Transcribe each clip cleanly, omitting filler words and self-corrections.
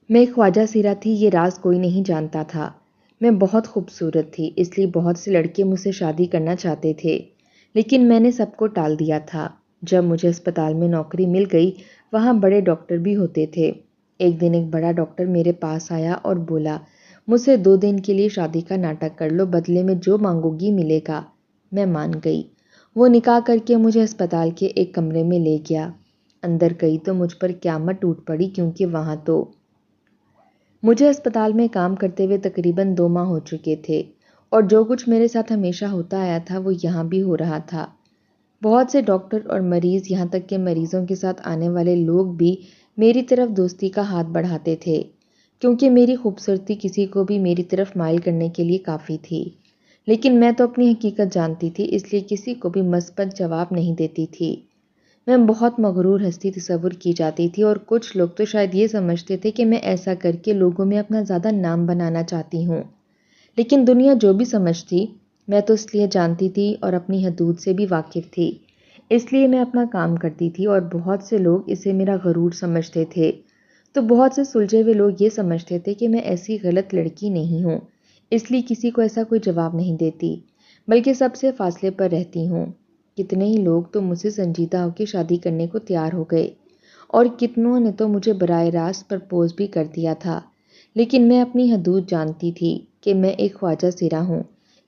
میں خواجہ سیرا تھی، یہ راز کوئی نہیں جانتا تھا۔ میں بہت خوبصورت تھی، اس لیے بہت سے لڑکے مجھ سے شادی کرنا چاہتے تھے، لیکن میں نے سب کو ٹال دیا تھا۔ جب مجھے اسپتال میں نوکری مل گئی، وہاں بڑے ڈاکٹر بھی ہوتے تھے۔ ایک دن ایک بڑا ڈاکٹر میرے پاس آیا اور بولا، مجھ سے 2 دن کے لیے شادی کا ناٹک کر لو، بدلے میں جو مانگو گی ملے گا۔ میں مان گئی۔ وہ نکاح کر کے مجھے اسپتال کے ایک کمرے میں لے گیا۔ اندر گئی تو مجھ پر قیامت ٹوٹ پڑی، کیونکہ وہاں تو مجھے اسپتال میں کام کرتے ہوئے تقریباً 2 ماہ ہو چکے تھے، اور جو کچھ میرے ساتھ ہمیشہ ہوتا آیا تھا وہ یہاں بھی ہو رہا تھا۔ بہت سے ڈاکٹر اور مریض، یہاں تک کہ مریضوں کے ساتھ آنے والے لوگ بھی میری طرف دوستی کا ہاتھ بڑھاتے تھے، کیونکہ میری خوبصورتی کسی کو بھی میری طرف مائل کرنے کے لیے کافی تھی۔ لیکن میں تو اپنی حقیقت جانتی تھی، اس لیے کسی کو بھی مثبت جواب نہیں دیتی تھی۔ میں بہت مغرور ہستی تصور کی جاتی تھی، اور کچھ لوگ تو شاید یہ سمجھتے تھے کہ میں ایسا کر کے لوگوں میں اپنا زیادہ نام بنانا چاہتی ہوں۔ لیکن دنیا جو بھی سمجھتی، میں تو اس لیے جانتی تھی اور اپنی حدود سے بھی واقف تھی، اس لیے میں اپنا کام کرتی تھی، اور بہت سے لوگ اسے میرا غرور سمجھتے تھے۔ تو بہت سے سلجھے ہوئے لوگ یہ سمجھتے تھے کہ میں ایسی غلط لڑکی نہیں ہوں، اس لیے کسی کو ایسا کوئی جواب نہیں دیتی، بلکہ سب سے فاصلے پر رہتی ہوں۔ کتنے ہی لوگ تو مجھ سے سنجیدہ ہو کے شادی کرنے کو تیار ہو گئے، اور کتنوں نے تو مجھے براہ راست پرپوز بھی کر دیا تھا۔ لیکن میں اپنی حدود جانتی تھی کہ میں ایک خواجہ سیرا ہوں،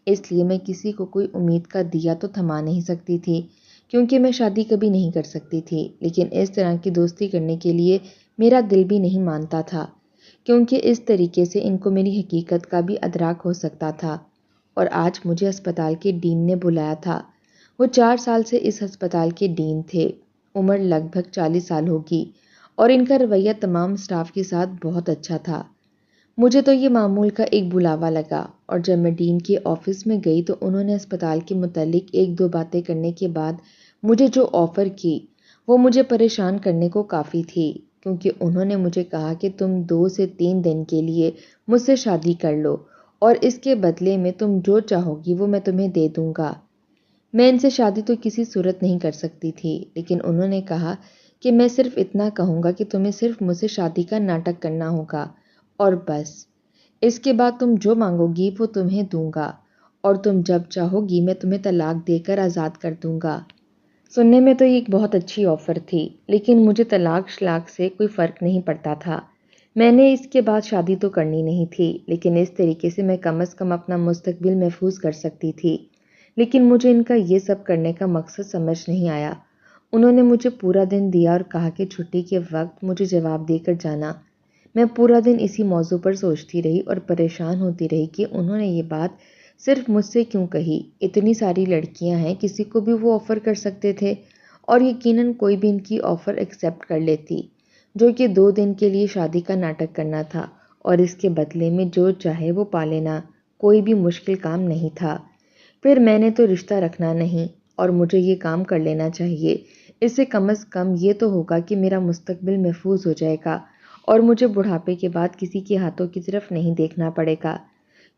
اس لیے میں کسی کو کوئی امید کا دیا تو تھما نہیں سکتی تھی، کیونکہ میں شادی کبھی نہیں کر سکتی تھی۔ لیکن اس طرح کی دوستی کرنے کے لیے میرا دل بھی نہیں مانتا تھا، کیونکہ اس طریقے سے ان کو میری حقیقت کا بھی ادراک ہو سکتا تھا۔ اور آج مجھے اسپتال کے ڈین نے بلایا تھا۔ وہ 4 سال سے اس ہسپتال کے ڈین تھے، عمر لگ بھگ 40 سال ہوگی، اور ان کا رویہ تمام اسٹاف کے ساتھ بہت اچھا تھا۔ مجھے تو یہ معمول کا ایک بلاوا لگا، اور جب میں ڈین کے آفس میں گئی تو انہوں نے اسپتال کے متعلق 1-2 باتیں کرنے کے بعد مجھے جو آفر کی، وہ مجھے پریشان کرنے کو کافی تھی، کیونکہ انہوں نے مجھے کہا کہ تم 2 سے 3 دن کے لیے مجھ سے شادی کر لو، اور اس کے بدلے میں تم جو چاہو گی وہ میں تمہیں دے دوں گا۔ میں ان سے شادی تو کسی صورت نہیں کر سکتی تھی، لیکن انہوں نے کہا کہ میں صرف اتنا کہوں گا کہ تمہیں صرف مجھ سے شادی کا ناٹک کرنا ہوگا، اور بس۔ اس کے بعد تم جو مانگو گی وہ تمہیں دوں گا، اور تم جب چاہو گی میں تمہیں طلاق دے کر آزاد کر دوں گا۔ سننے میں تو یہ ایک بہت اچھی آفر تھی، لیکن مجھے طلاق شلاق سے کوئی فرق نہیں پڑتا تھا۔ میں نے اس کے بعد شادی تو کرنی نہیں تھی، لیکن اس طریقے سے میں کم از کم اپنا مستقبل محفوظ کر سکتی تھی۔ لیکن مجھے ان کا یہ سب کرنے کا مقصد سمجھ نہیں آیا۔ انہوں نے مجھے پورا دن دیا اور کہا کہ چھٹی کے وقت مجھے جواب دے کر جانا۔ میں پورا دن اسی موضوع پر سوچتی رہی اور پریشان ہوتی رہی کہ انہوں نے یہ بات صرف مجھ سے کیوں کہی۔ اتنی ساری لڑکیاں ہیں، کسی کو بھی وہ آفر کر سکتے تھے، اور یقیناً کوئی بھی ان کی آفر ایکسیپٹ کر لیتی، جو کہ 2 دن کے لیے شادی کا ناٹک کرنا تھا، اور اس کے بدلے میں جو چاہے وہ پا لینا کوئی بھی مشکل کام نہیں تھا۔ پھر میں نے تو رشتہ رکھنا نہیں، اور مجھے یہ کام کر لینا چاہیے۔ اس سے کم از کم یہ تو ہوگا کہ میرا مستقبل محفوظ ہو جائے گا، اور مجھے بڑھاپے کے بعد کسی کے ہاتھوں کی طرف نہیں دیکھنا پڑے گا،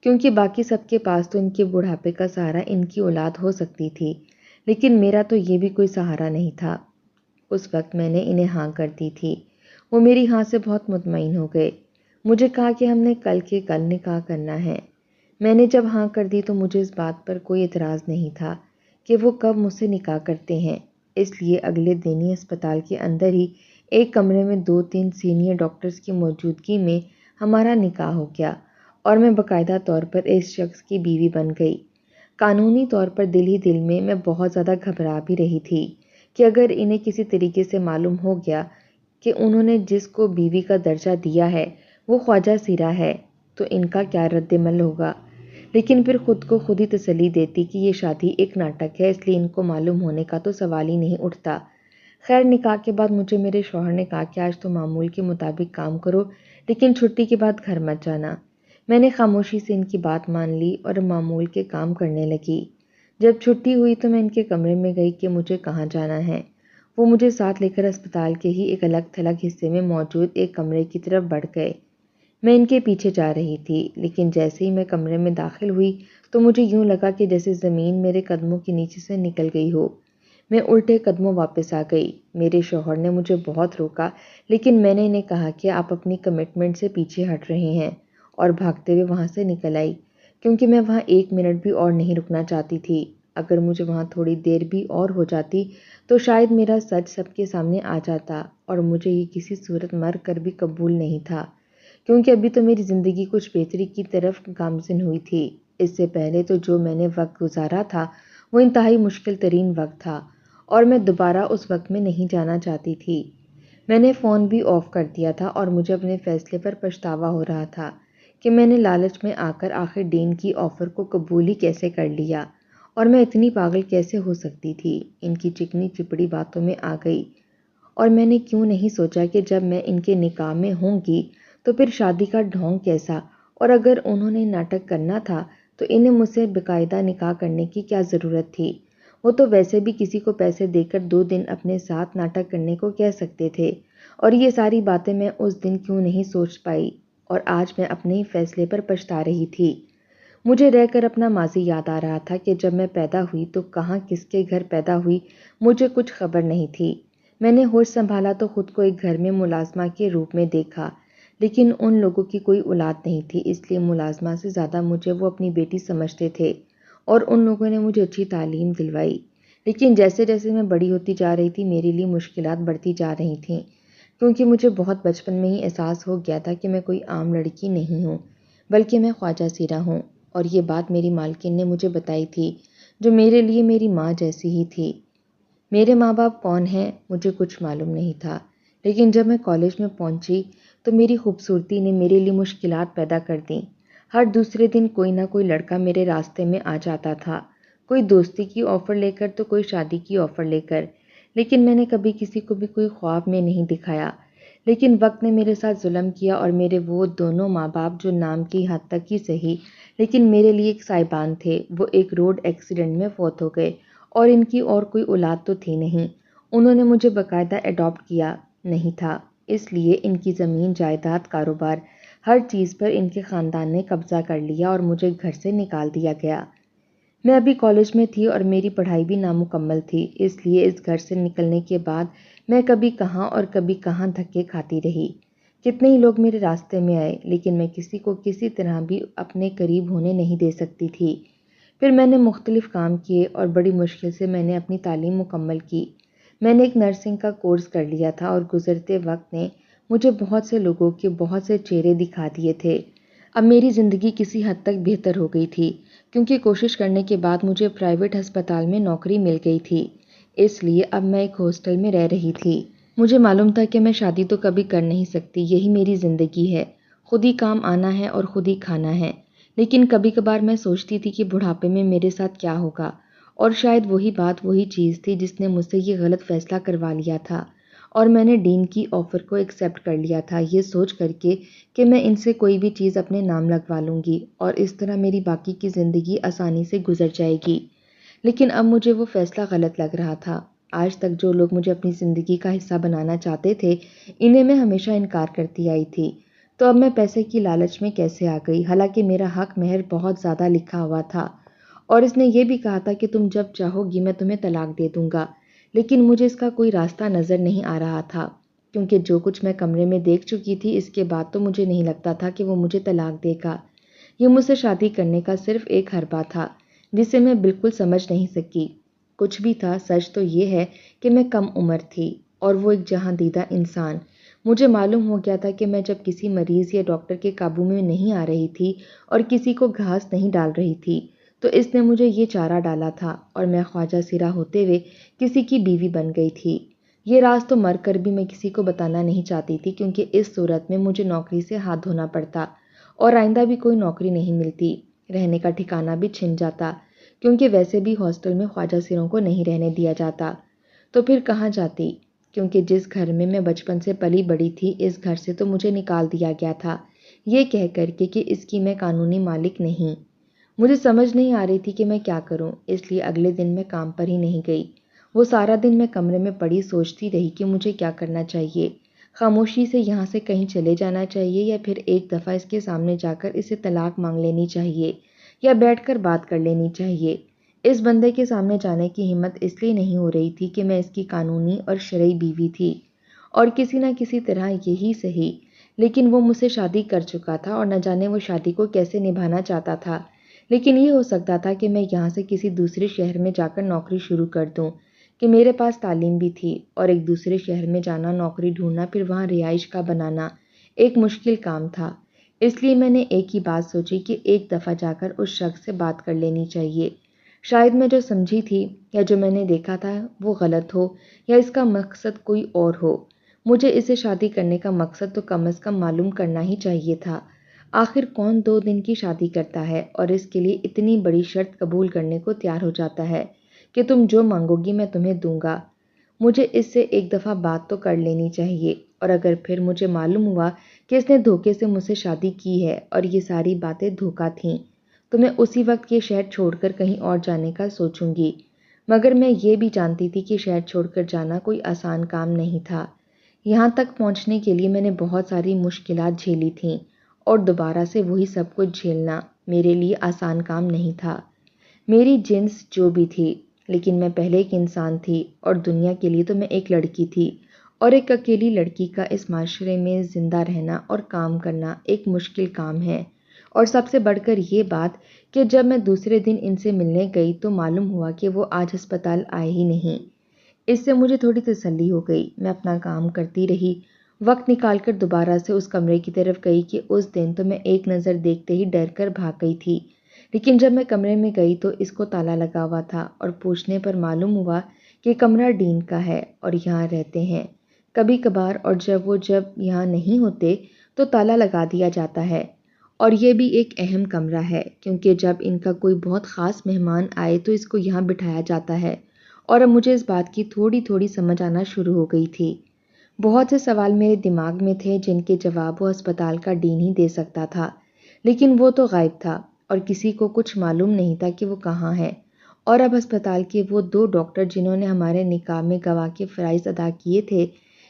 کیونکہ باقی سب کے پاس تو ان کے بڑھاپے کا سہارا ان کی اولاد ہو سکتی تھی، لیکن میرا تو یہ بھی کوئی سہارا نہیں تھا۔ اس وقت میں نے انہیں ہاں کر دی تھی۔ وہ میری ہاں سے بہت مطمئن ہو گئے۔ مجھے کہا کہ ہم نے کل کے کل نکاح کرنا ہے۔ میں نے جب ہاں کر دی تو مجھے اس بات پر کوئی اعتراض نہیں تھا کہ وہ کب مجھ سے نکاح کرتے ہیں، اس لیے اگلے دن ہی اسپتال کے اندر ہی ایک کمرے میں 2-3 سینئر ڈاکٹرز کی موجودگی میں ہمارا نکاح ہو گیا، اور میں باقاعدہ طور پر اس شخص کی بیوی بن گئی۔ قانونی طور پر دل ہی دل میں بہت زیادہ گھبرا بھی رہی تھی کہ اگر انہیں کسی طریقے سے معلوم ہو گیا کہ انہوں نے جس کو بیوی کا درجہ دیا ہے وہ خواجہ سیرا ہے، تو ان کا کیا رد عمل ہوگا۔ لیکن پھر خود کو خود ہی تسلی دیتی کہ یہ شادی ایک ناٹک ہے، اس لیے ان کو معلوم ہونے کا تو سوال ہی نہیں اٹھتا۔ خیر، نکاح کے بعد مجھے میرے شوہر نے کہا کہ آج تو معمول کے مطابق کام کرو، لیکن چھٹی کے بعد گھر مت جانا۔ میں نے خاموشی سے ان کی بات مان لی اور معمول کے کام کرنے لگی۔ جب چھٹی ہوئی تو میں ان کے کمرے میں گئی کہ مجھے کہاں جانا ہے۔ وہ مجھے ساتھ لے کر اسپتال کے ہی ایک الگ تھلگ حصے میں موجود ایک کمرے کی طرف بڑھ گئے۔ میں ان کے پیچھے جا رہی تھی، لیکن جیسے ہی میں کمرے میں داخل ہوئی تو مجھے یوں لگا کہ جیسے زمین میرے قدموں کے نیچے سے نکل گئی ہو۔ میں الٹے قدموں واپس آ گئی۔ میرے شوہر نے مجھے بہت روکا، لیکن میں نے انہیں کہا کہ آپ اپنی کمٹمنٹ سے پیچھے ہٹ رہے ہیں، اور بھاگتے ہوئے وہاں سے نکل آئی، کیونکہ میں وہاں 1 منٹ بھی اور نہیں رکنا چاہتی تھی۔ اگر مجھے وہاں تھوڑی دیر بھی اور ہو جاتی تو شاید میرا سچ سب کے سامنے آ جاتا، اور مجھے یہ کسی صورت مر کر بھی قبول نہیں تھا، کیونکہ ابھی تو میری زندگی کچھ بہتری کی طرف گامزن ہوئی تھی۔ اس سے پہلے تو جو میں نے وقت گزارا تھا وہ انتہائی مشکل ترین وقت تھا، اور میں دوبارہ اس وقت میں نہیں جانا چاہتی تھی۔ میں نے فون بھی آف کر دیا تھا، اور مجھے اپنے فیصلے پر پچھتاوا ہو رہا تھا کہ میں نے لالچ میں آ کر آخر ڈین کی آفر کو قبول ہی کیسے کر لیا، اور میں اتنی پاگل کیسے ہو سکتی تھی، ان کی چکنی چپڑی باتوں میں آ گئی۔ اور میں نے کیوں نہیں سوچا کہ جب میں ان کے نکاح میں ہوں گی تو پھر شادی کا ڈھونگ کیسا، اور اگر انہوں نے ناٹک کرنا تھا تو انہیں مجھ سے باقاعدہ نکاح کرنے کی کیا ضرورت تھی؟ وہ تو ویسے بھی کسی کو پیسے دے کر 2 دن اپنے ساتھ ناٹک کرنے کو کہہ سکتے تھے، اور یہ ساری باتیں میں اس دن کیوں نہیں سوچ پائی، اور آج میں اپنے ہی فیصلے پر پچھتا رہی تھی۔ مجھے رہ کر اپنا ماضی یاد آ رہا تھا کہ جب میں پیدا ہوئی تو کہاں کس کے گھر پیدا ہوئی مجھے کچھ خبر نہیں تھی۔ میں نے ہوش سنبھالا تو خود کو ایک گھر میں ملازمہ کے روپ میں دیکھا، لیکن ان لوگوں کی کوئی اولاد نہیں تھی، اس لیے ملازمہ سے زیادہ مجھے وہ اپنی بیٹی سمجھتے تھے، اور ان لوگوں نے مجھے اچھی تعلیم دلوائی۔ لیکن جیسے جیسے میں بڑی ہوتی جا رہی تھی میرے لیے مشکلات بڑھتی جا رہی تھیں، کیونکہ مجھے بہت بچپن میں ہی احساس ہو گیا تھا کہ میں کوئی عام لڑکی نہیں ہوں، بلکہ میں خواجہ سیرا ہوں، اور یہ بات میری مالکن نے مجھے بتائی تھی، جو میرے لیے میری ماں جیسی ہی تھی۔ میرے ماں باپ کون ہیں مجھے کچھ معلوم نہیں تھا، لیکن جب میں کالج میں پہنچی تو میری خوبصورتی نے میرے لیے مشکلات پیدا کر دیں۔ ہر دوسرے دن کوئی نہ کوئی لڑکا میرے راستے میں آ جاتا تھا، کوئی دوستی کی آفر لے کر تو کوئی شادی کی آفر لے کر، لیکن میں نے کبھی کسی کو بھی کوئی خواب میں نہیں دکھایا۔ لیکن وقت نے میرے ساتھ ظلم کیا، اور میرے وہ دونوں ماں باپ جو نام کی حد تک ہی صحیح لیکن میرے لیے ایک صاحبان تھے، وہ ایک روڈ ایکسیڈنٹ میں فوت ہو گئے، اور ان کی اور کوئی اولاد تو تھی نہیں۔ انہوں نے مجھے باقاعدہ اڈاپٹ کیا نہیں تھا، اس لیے ان کی زمین جائیداد کاروبار ہر چیز پر ان کے خاندان نے قبضہ کر لیا، اور مجھے گھر سے نکال دیا گیا۔ میں ابھی کالج میں تھی اور میری پڑھائی بھی نامکمل تھی، اس لیے اس گھر سے نکلنے کے بعد میں کبھی کہاں اور کبھی کہاں دھکے کھاتی رہی۔ کتنے ہی لوگ میرے راستے میں آئے، لیکن میں کسی کو کسی طرح بھی اپنے قریب ہونے نہیں دے سکتی تھی۔ پھر میں نے مختلف کام کیے، اور بڑی مشکل سے میں نے اپنی تعلیم مکمل کی۔ میں نے ایک نرسنگ کا کورس کر لیا تھا، اور گزرتے وقت نے مجھے بہت سے لوگوں کے بہت سے چہرے دکھا دیے تھے۔ اب میری زندگی کسی حد تک بہتر ہو گئی تھی، کیونکہ کوشش کرنے کے بعد مجھے پرائیویٹ ہسپتال میں نوکری مل گئی تھی، اس لیے اب میں ایک ہاسٹل میں رہ رہی تھی۔ مجھے معلوم تھا کہ میں شادی تو کبھی کر نہیں سکتی، یہی میری زندگی ہے، خود ہی کام آنا ہے اور خود ہی کھانا ہے۔ لیکن کبھی کبھار میں سوچتی تھی کہ بڑھاپے میں میرے ساتھ کیا ہوگا، اور شاید وہی بات وہی چیز تھی جس نے مجھ سے یہ غلط فیصلہ کروا لیا تھا، اور میں نے ڈین کی آفر کو ایکسیپٹ کر لیا تھا، یہ سوچ کر کے کہ میں ان سے کوئی بھی چیز اپنے نام لگوا لوں گی، اور اس طرح میری باقی کی زندگی آسانی سے گزر جائے گی۔ لیکن اب مجھے وہ فیصلہ غلط لگ رہا تھا۔ آج تک جو لوگ مجھے اپنی زندگی کا حصہ بنانا چاہتے تھے، انہیں میں ہمیشہ انکار کرتی آئی تھی، تو اب میں پیسے کی لالچ میں کیسے آ گئی؟ حالانکہ میرا حق مہر بہت زیادہ لکھا ہوا تھا، اور اس نے یہ بھی کہا تھا کہ تم جب چاہو گی میں تمہیں طلاق دے دوں گا، لیکن مجھے اس کا کوئی راستہ نظر نہیں آ رہا تھا، کیونکہ جو کچھ میں کمرے میں دیکھ چکی تھی اس کے بعد تو مجھے نہیں لگتا تھا کہ وہ مجھے طلاق دے گا۔ یہ مجھ سے شادی کرنے کا صرف ایک حربہ تھا، جسے میں بالکل سمجھ نہیں سکی۔ کچھ بھی تھا، سچ تو یہ ہے کہ میں کم عمر تھی، اور وہ ایک جہاں دیدہ انسان۔ مجھے معلوم ہو گیا تھا کہ میں جب کسی مریض یا ڈاکٹر کے قابو میں نہیں آ رہی تھی اور کسی کو گھاس نہیں ڈال رہی تھی تو اس نے مجھے یہ چارہ ڈالا تھا، اور میں خواجہ سیرا ہوتے ہوئے کسی کی بیوی بن گئی تھی۔ یہ راز تو مر کر بھی میں کسی کو بتانا نہیں چاہتی تھی، کیونکہ اس صورت میں مجھے نوکری سے ہاتھ دھونا پڑتا، اور آئندہ بھی کوئی نوکری نہیں ملتی، رہنے کا ٹھکانہ بھی چھن جاتا، کیونکہ ویسے بھی ہاسٹل میں خواجہ سیروں کو نہیں رہنے دیا جاتا۔ تو پھر کہاں جاتی؟ کیونکہ جس گھر میں میں بچپن سے پلی بڑی تھی، اس گھر سے تو مجھے نکال دیا گیا تھا، یہ کہہ کر کے کہ اس کی میں قانونی مالک نہیں۔ مجھے سمجھ نہیں آ رہی تھی کہ میں کیا کروں، اس لیے اگلے دن میں کام پر ہی نہیں گئی۔ وہ سارا دن میں کمرے میں پڑی سوچتی رہی کہ مجھے کیا کرنا چاہیے، خاموشی سے یہاں سے کہیں چلے جانا چاہیے، یا پھر ایک دفعہ اس کے سامنے جا کر اسے طلاق مانگ لینی چاہیے، یا بیٹھ کر بات کر لینی چاہیے۔ اس بندے کے سامنے جانے کی ہمت اس لیے نہیں ہو رہی تھی کہ میں اس کی قانونی اور شرعی بیوی تھی، اور کسی نہ کسی طرح یہی صحیح، لیکن وہ مجھ سے شادی کر چکا تھا اور نہ جانے وہ شادی کو کیسے نبھانا چاہتا تھا۔ لیکن یہ ہو سکتا تھا کہ میں یہاں سے کسی دوسرے شہر میں جا کر نوکری شروع کر دوں، کہ میرے پاس تعلیم بھی تھی، اور ایک دوسرے شہر میں جانا، نوکری ڈھونڈنا، پھر وہاں رہائش کا بنانا ایک مشکل کام تھا۔ اس لیے میں نے ایک ہی بات سوچی کہ ایک دفعہ جا کر اس شخص سے بات کر لینی چاہیے۔ شاید میں جو سمجھی تھی یا جو میں نے دیکھا تھا وہ غلط ہو، یا اس کا مقصد کوئی اور ہو۔ مجھے اسے شادی کرنے کا مقصد تو کم از کم معلوم کرنا ہی چاہیے تھا۔ آخر کون 2 دن کی شادی کرتا ہے اور اس کے لیے اتنی بڑی شرط قبول کرنے کو تیار ہو جاتا ہے کہ تم جو مانگو گی میں تمہیں دوں گا؟ مجھے اس سے ایک دفعہ بات تو کر لینی چاہیے، اور اگر پھر مجھے معلوم ہوا کہ اس نے دھوکے سے مجھ سے شادی کی ہے اور یہ ساری باتیں دھوکا تھیں، تو میں اسی وقت یہ شہر چھوڑ کر کہیں اور جانے کا سوچوں گی۔ مگر میں یہ بھی جانتی تھی کہ شہر چھوڑ کر جانا کوئی آسان کام نہیں تھا۔ یہاں تک پہنچنے کے لیے میں نے بہت ساری مشکلات جھیلی تھیں، اور دوبارہ سے وہی سب کچھ جھیلنا میرے لیے آسان کام نہیں تھا۔ میری جنس جو بھی تھی، لیکن میں پہلے ایک انسان تھی، اور دنیا کے لیے تو میں ایک لڑکی تھی، اور ایک اکیلی لڑکی کا اس معاشرے میں زندہ رہنا اور کام کرنا ایک مشکل کام ہے۔ اور سب سے بڑھ کر یہ بات کہ جب میں دوسرے دن ان سے ملنے گئی تو معلوم ہوا کہ وہ آج ہسپتال آئے ہی نہیں۔ اس سے مجھے تھوڑی تسلی ہو گئی۔ میں اپنا کام کرتی رہی، وقت نکال کر دوبارہ سے اس کمرے کی طرف گئی کہ اس دن تو میں ایک نظر دیکھتے ہی ڈر کر بھاگ گئی تھی۔ لیکن جب میں کمرے میں گئی تو اس کو تالا لگا ہوا تھا، اور پوچھنے پر معلوم ہوا کہ کمرہ ڈین کا ہے اور یہاں رہتے ہیں کبھی کبھار، اور جب یہاں نہیں ہوتے تو تالا لگا دیا جاتا ہے۔ اور یہ بھی ایک اہم کمرہ ہے، کیونکہ جب ان کا کوئی بہت خاص مہمان آئے تو اس کو یہاں بٹھایا جاتا ہے۔ اور اب مجھے اس بات کی تھوڑی تھوڑی سمجھ آنا شروع ہو گئی تھی۔ بہت سے سوال میرے دماغ میں تھے جن کے جواب وہ ہسپتال کا ڈین ہی دے سکتا تھا، لیکن وہ تو غائب تھا اور کسی کو کچھ معلوم نہیں تھا کہ وہ کہاں ہے۔ اور اب ہسپتال کے وہ 2 ڈاکٹر جنہوں نے ہمارے نکاح میں گواہ کے فرائض ادا کیے تھے،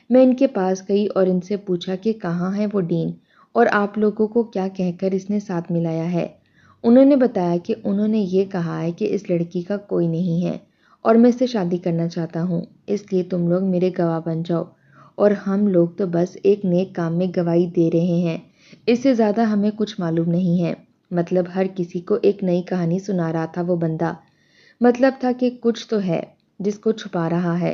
میں ان کے پاس گئی اور ان سے پوچھا کہ کہاں ہے وہ ڈین، اور آپ لوگوں کو کیا کہہ کر اس نے ساتھ ملایا ہے۔ انہوں نے بتایا کہ انہوں نے یہ کہا ہے کہ اس لڑکی کا کوئی نہیں ہے اور میں اس سے شادی کرنا چاہتا ہوں، اس لیے تم لوگ میرے گواہ بن جاؤ۔ اور ہم لوگ تو بس ایک نیک کام میں گواہی دے رہے ہیں، اس سے زیادہ ہمیں کچھ معلوم نہیں ہے۔ مطلب ہر کسی کو ایک نئی کہانی سنا رہا تھا وہ بندہ۔ مطلب تھا کہ کچھ تو ہے جس کو چھپا رہا ہے۔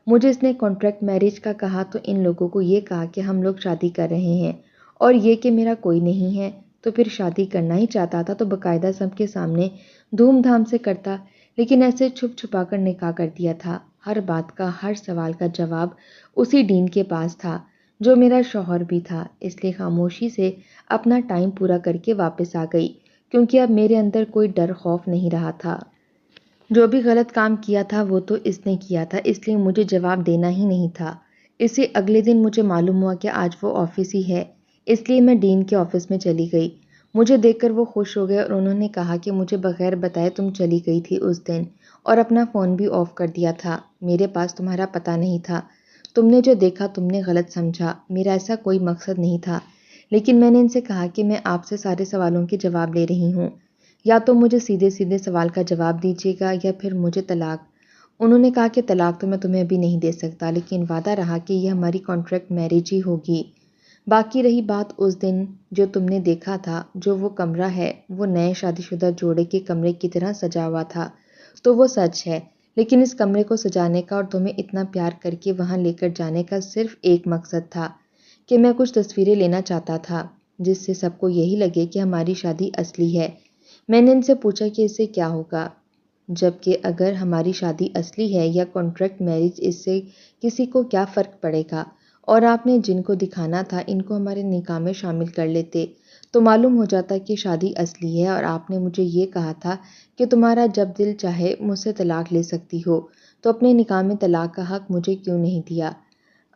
مجھے اس نے کانٹریکٹ میرج کا کہا تو ان لوگوں کو یہ کہا کہ ہم لوگ شادی کر رہے ہیں، اور یہ کہ میرا کوئی نہیں ہے، تو پھر شادی کرنا ہی چاہتا تھا تو باقاعدہ سب کے سامنے دھوم دھام سے کرتا، لیکن ایسے چھپ چھپا کر نکاح کر دیا تھا۔ ہر بات کا، ہر سوال کا جواب اسی ڈین کے پاس تھا جو میرا شوہر بھی تھا، اس لیے خاموشی سے اپنا ٹائم پورا کر کے واپس آ گئی، کیونکہ اب میرے اندر کوئی ڈر خوف نہیں رہا تھا۔ جو بھی غلط کام کیا تھا وہ تو اس نے کیا تھا، اس لیے مجھے جواب دینا ہی نہیں تھا۔ اس سے اگلے دن مجھے معلوم ہوا کہ آج وہ آفس ہی ہے، اس لیے میں ڈین کے آفس میں چلی گئی۔ مجھے دیکھ کر وہ خوش ہو گئے اور انہوں نے کہا کہ مجھے بغیر بتائے تم چلی گئی تھی اس دن، اور اپنا فون بھی آف کر دیا تھا۔ میرے پاس تمہارا پتہ نہیں تھا، تم نے جو دیکھا تم نے غلط سمجھا، میرا ایسا کوئی مقصد نہیں تھا۔ لیکن میں نے ان سے کہا کہ میں آپ سے سارے سوالوں کے جواب لے رہی ہوں، یا تو مجھے سیدھے سیدھے سوال کا جواب دیجیے گا یا پھر مجھے طلاق۔ انہوں نے کہا کہ طلاق تو میں تمہیں ابھی نہیں دے سکتا، لیکن وعدہ رہا کہ یہ ہماری کانٹریکٹ میرج ہی ہوگی۔ باقی رہی بات اس دن جو تم نے دیکھا تھا، جو وہ کمرہ ہے وہ نئے شادی شدہ جوڑے کے کمرے کی طرح سجا ہوا تھا، تو وہ سچ ہے، لیکن اس کمرے کو سجانے کا اور تمہیں اتنا پیار کر کے وہاں لے کر جانے کا صرف ایک مقصد تھا کہ میں کچھ تصویریں لینا چاہتا تھا جس سے سب کو یہی لگے کہ ہماری شادی اصلی ہے۔ میں نے ان سے پوچھا کہ اس سے کیا ہوگا، جبکہ اگر ہماری شادی اصلی ہے یا کانٹریکٹ میرج، اس سے کسی کو کیا فرق پڑے گا، اور آپ نے جن کو دکھانا تھا ان کو ہمارے نکاح میں شامل کر لیتے تو معلوم ہو جاتا کہ شادی اصلی ہے، اور آپ نے مجھے یہ کہا تھا کہ تمہارا جب دل چاہے مجھ سے طلاق لے سکتی ہو، تو اپنے نکاح میں طلاق کا حق مجھے کیوں نہیں دیا؟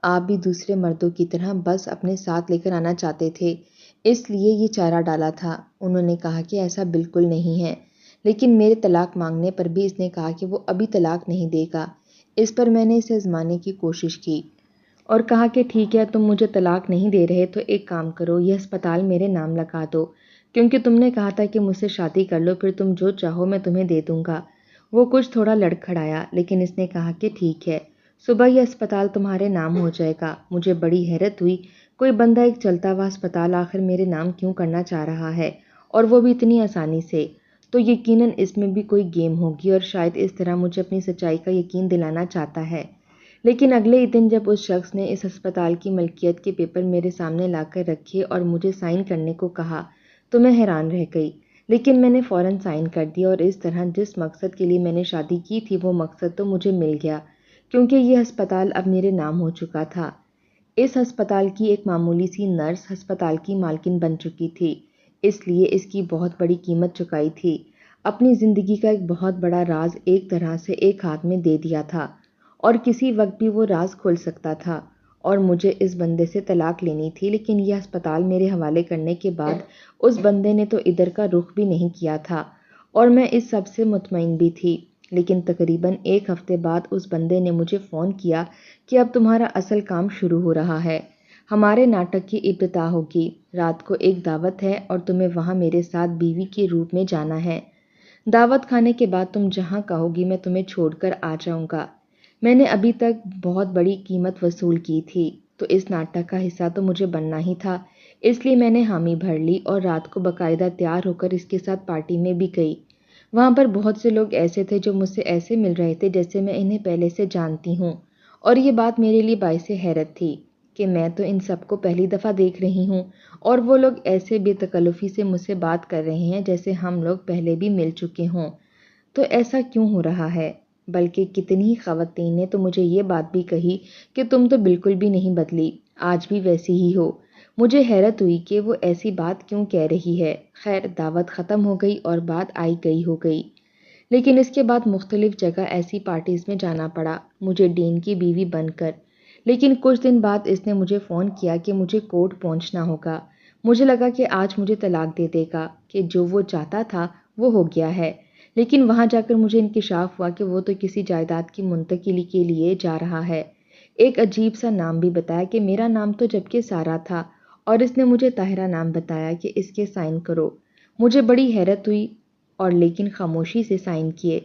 آپ بھی دوسرے مردوں کی طرح بس اپنے ساتھ لے کر آنا چاہتے تھے، اس لیے یہ چارہ ڈالا تھا۔ انہوں نے کہا کہ ایسا بالکل نہیں ہے، لیکن میرے طلاق مانگنے پر بھی اس نے کہا کہ وہ ابھی طلاق نہیں دے گا۔ اس پر میں نے اسے آزمانے کی کوشش کی اور کہا کہ ٹھیک ہے، تم مجھے طلاق نہیں دے رہے تو ایک کام کرو، یہ ہسپتال میرے نام لگا دو، کیونکہ تم نے کہا تھا کہ مجھ سے شادی کر لو، پھر تم جو چاہو میں تمہیں دے دوں گا۔ وہ کچھ تھوڑا لڑکھڑایا لیکن اس نے کہا کہ ٹھیک ہے، صبح یہ اسپتال تمہارے نام ہو جائے گا۔ مجھے بڑی حیرت ہوئی، کوئی بندہ ایک چلتا ہوا اسپتال آخر میرے نام کیوں کرنا چاہ رہا ہے، اور وہ بھی اتنی آسانی سے؟ تو یقیناً اس میں بھی کوئی گیم ہوگی اور شاید اس طرح مجھے اپنی سچائی کا یقین دلانا چاہتا ہے۔ لیکن اگلے ہی دن جب اس شخص نے اس ہسپتال کی ملکیت کے پیپر میرے سامنے لا کر رکھے اور مجھے سائن کرنے کو کہا تو میں حیران رہ گئی، لیکن میں نے فوراً سائن کر دیا اور اس طرح جس مقصد کے لیے میں نے شادی کی تھی وہ مقصد تو مجھے مل گیا، کیونکہ یہ ہسپتال اب میرے نام ہو چکا تھا۔ اس ہسپتال کی ایک معمولی سی نرس ہسپتال کی مالکن بن چکی تھی، اس لیے اس کی بہت بڑی قیمت چکائی تھی۔ اپنی زندگی کا ایک بہت بڑا راز ایک طرح سے ایک ہاتھ میں دے دیا تھا، اور کسی وقت بھی وہ راز کھل سکتا تھا، اور مجھے اس بندے سے طلاق لینی تھی، لیکن یہ ہسپتال میرے حوالے کرنے کے بعد اس بندے نے تو ادھر کا رخ بھی نہیں کیا تھا، اور میں اس سب سے مطمئن بھی تھی۔ لیکن تقریباً ایک ہفتے بعد اس بندے نے مجھے فون کیا کہ اب تمہارا اصل کام شروع ہو رہا ہے، ہمارے ناٹک کی ابتدا ہوگی، رات کو ایک دعوت ہے اور تمہیں وہاں میرے ساتھ بیوی کے روپ میں جانا ہے۔ دعوت کھانے کے بعد تم جہاں کہو گی میں تمہیں چھوڑ کر آ جاؤں گا۔ میں نے ابھی تک بہت بڑی قیمت وصول کی تھی، تو اس ناٹک کا حصہ تو مجھے بننا ہی تھا، اس لیے میں نے حامی بھر لی اور رات کو باقاعدہ تیار ہو کر اس کے ساتھ پارٹی میں بھی گئی۔ وہاں پر بہت سے لوگ ایسے تھے جو مجھ سے ایسے مل رہے تھے جیسے میں انہیں پہلے سے جانتی ہوں، اور یہ بات میرے لیے باعث حیرت تھی کہ میں تو ان سب کو پہلی دفعہ دیکھ رہی ہوں، اور وہ لوگ ایسے بے تکلفی سے مجھ سے بات کر رہے ہیں جیسے ہم لوگ پہلے بھی مل چکے ہوں۔ تو ایسا کیوں ہو رہا ہے؟ بلکہ کتنی ہی خواتین نے تو مجھے یہ بات بھی کہی کہ تم تو بالکل بھی نہیں بدلی، آج بھی ویسی ہی ہو۔ مجھے حیرت ہوئی کہ وہ ایسی بات کیوں کہہ رہی ہے۔ خیر، دعوت ختم ہو گئی اور بات آئی گئی ہو گئی، لیکن اس کے بعد مختلف جگہ ایسی پارٹیز میں جانا پڑا مجھے ڈین کی بیوی بن کر۔ لیکن کچھ دن بعد اس نے مجھے فون کیا کہ مجھے کورٹ پہنچنا ہوگا۔ مجھے لگا کہ آج مجھے طلاق دے دے گا، کہ جو وہ چاہتا تھا وہ ہو گیا ہے، لیکن وہاں جا کر مجھے انکشاف ہوا کہ وہ تو کسی جائیداد کی منتقلی کے لیے جا رہا ہے۔ ایک عجیب سا نام بھی بتایا کہ میرا نام تو جبکہ سارا تھا، اور اس نے مجھے طاہرہ نام بتایا کہ اس کے سائن کرو۔ مجھے بڑی حیرت ہوئی اور لیکن خاموشی سے سائن کیے۔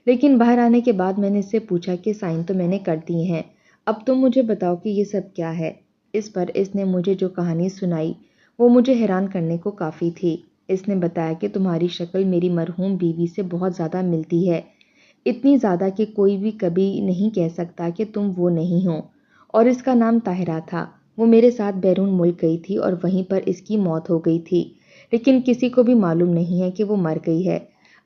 لیکن باہر آنے کے بعد میں نے اس سے پوچھا کہ سائن تو میں نے کر دیے ہیں، اب تم مجھے بتاؤ کہ یہ سب کیا ہے۔ اس پر اس نے مجھے جو کہانی سنائی وہ مجھے حیران کرنے کو کافی تھی۔ اس نے بتایا کہ تمہاری شکل میری مرحوم بیوی سے بہت زیادہ ملتی ہے، اتنی زیادہ کہ کوئی بھی کبھی نہیں کہہ سکتا کہ تم وہ نہیں ہو، اور اس کا نام طاہرہ تھا۔ وہ میرے ساتھ بیرون ملک گئی تھی اور وہیں پر اس کی موت ہو گئی تھی، لیکن کسی کو بھی معلوم نہیں ہے کہ وہ مر گئی ہے۔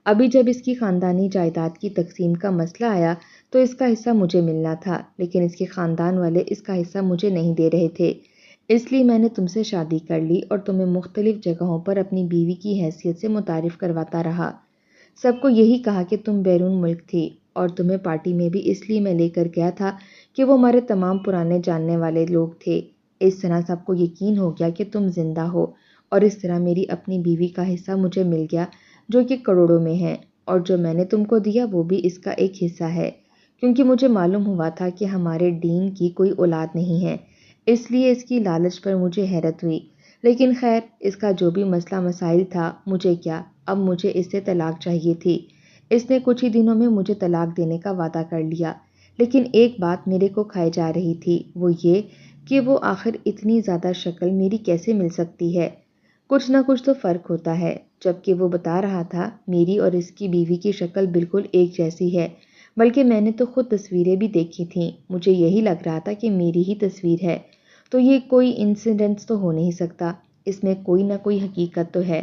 ابھی جب اس کی خاندانی جائیداد کی تقسیم کا مسئلہ آیا تو اس کا حصہ مجھے ملنا تھا، لیکن اس کے خاندان والے اس کا حصہ مجھے نہیں دے رہے تھے، اس لیے میں نے تم سے شادی کر لی اور تمہیں مختلف جگہوں پر اپنی بیوی کی حیثیت سے متعارف کرواتا رہا۔ سب کو یہی کہا کہ تم بیرون ملک تھی، اور تمہیں پارٹی میں بھی اس لیے میں لے کر گیا تھا کہ وہ ہمارے تمام پرانے جاننے والے لوگ تھے۔ اس طرح سب کو یقین ہو گیا کہ تم زندہ ہو، اور اس طرح میری اپنی بیوی کا حصہ مجھے مل گیا جو کہ کروڑوں میں ہے، اور جو میں نے تم کو دیا وہ بھی اس کا ایک حصہ ہے، کیونکہ مجھے معلوم ہوا تھا کہ ہمارے ڈین کی کوئی اولاد نہیں ہے، اس لیے اس کی لالچ پر مجھے حیرت ہوئی۔ لیکن خیر، اس کا جو بھی مسئلہ مسائل تھا، مجھے کیا، اب مجھے اس سے طلاق چاہیے تھی۔ اس نے کچھ ہی دنوں میں مجھے طلاق دینے کا وعدہ کر لیا، لیکن ایک بات میرے کو کھائے جا رہی تھی، وہ یہ کہ وہ آخر اتنی زیادہ شکل میری کیسے مل سکتی ہے۔ کچھ نہ کچھ تو فرق ہوتا ہے، جبکہ وہ بتا رہا تھا میری اور اس کی بیوی کی شکل بالکل ایک جیسی ہے، بلکہ میں نے تو خود تصویریں بھی دیکھی تھیں، مجھے یہی لگ رہا تھا کہ میری ہی تصویر ہے، تو یہ کوئی انسیڈنس تو ہو نہیں سکتا، اس میں کوئی نہ کوئی حقیقت تو ہے۔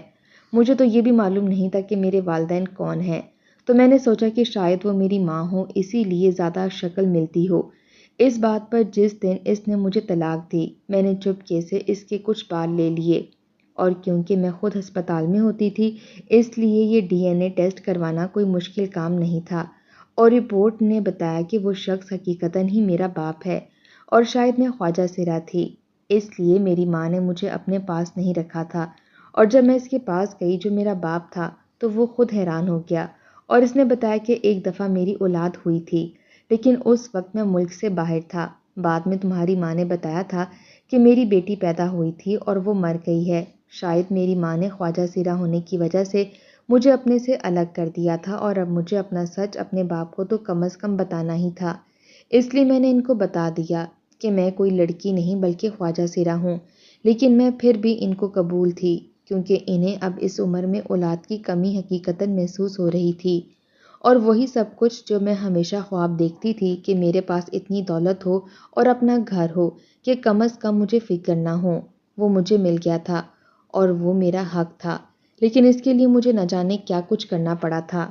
مجھے تو یہ بھی معلوم نہیں تھا کہ میرے والدین کون ہیں، تو میں نے سوچا کہ شاید وہ میری ماں ہو، اسی لیے زیادہ شکل ملتی ہو۔ اس بات پر جس دن اس نے مجھے طلاق دی، میں نے چپکے سے اس کے کچھ بال لے لیے، اور کیونکہ میں خود ہسپتال میں ہوتی تھی اس لیے یہ ڈی این اے ٹیسٹ کروانا کوئی مشکل کام نہیں تھا، اور رپورٹ نے بتایا کہ وہ شخص حقیقتاً ہی میرا باپ ہے، اور شاید میں خواجہ سرا تھی، اس لیے میری ماں نے مجھے اپنے پاس نہیں رکھا تھا، اور جب میں اس کے پاس گئی جو میرا باپ تھا تو وہ خود حیران ہو گیا، اور اس نے بتایا کہ ایک دفعہ میری اولاد ہوئی تھی، لیکن اس وقت میں ملک سے باہر تھا۔ بعد میں تمہاری ماں نے بتایا تھا کہ میری بیٹی پیدا ہوئی تھی اور وہ مر گئی ہے، شاید میری ماں نے خواجہ سرا ہونے کی وجہ سے مجھے اپنے سے الگ کر دیا تھا اور اب مجھے اپنا سچ اپنے باپ کو تو کم از کم بتانا ہی تھا۔ اس لیے میں نے ان کو بتا دیا کہ میں کوئی لڑکی نہیں بلکہ خواجہ سرا ہوں، لیکن میں پھر بھی ان کو قبول تھی کیونکہ انہیں اب اس عمر میں اولاد کی کمی حقیقتاً محسوس ہو رہی تھی، اور وہی سب کچھ جو میں ہمیشہ خواب دیکھتی تھی کہ میرے پاس اتنی دولت ہو اور اپنا گھر ہو کہ کم از کم مجھے فکر نہ ہو، وہ مجھے مل گیا تھا اور وہ میرا حق تھا، لیکن اس کے لیے مجھے نہ جانے کیا کچھ کرنا پڑا تھا۔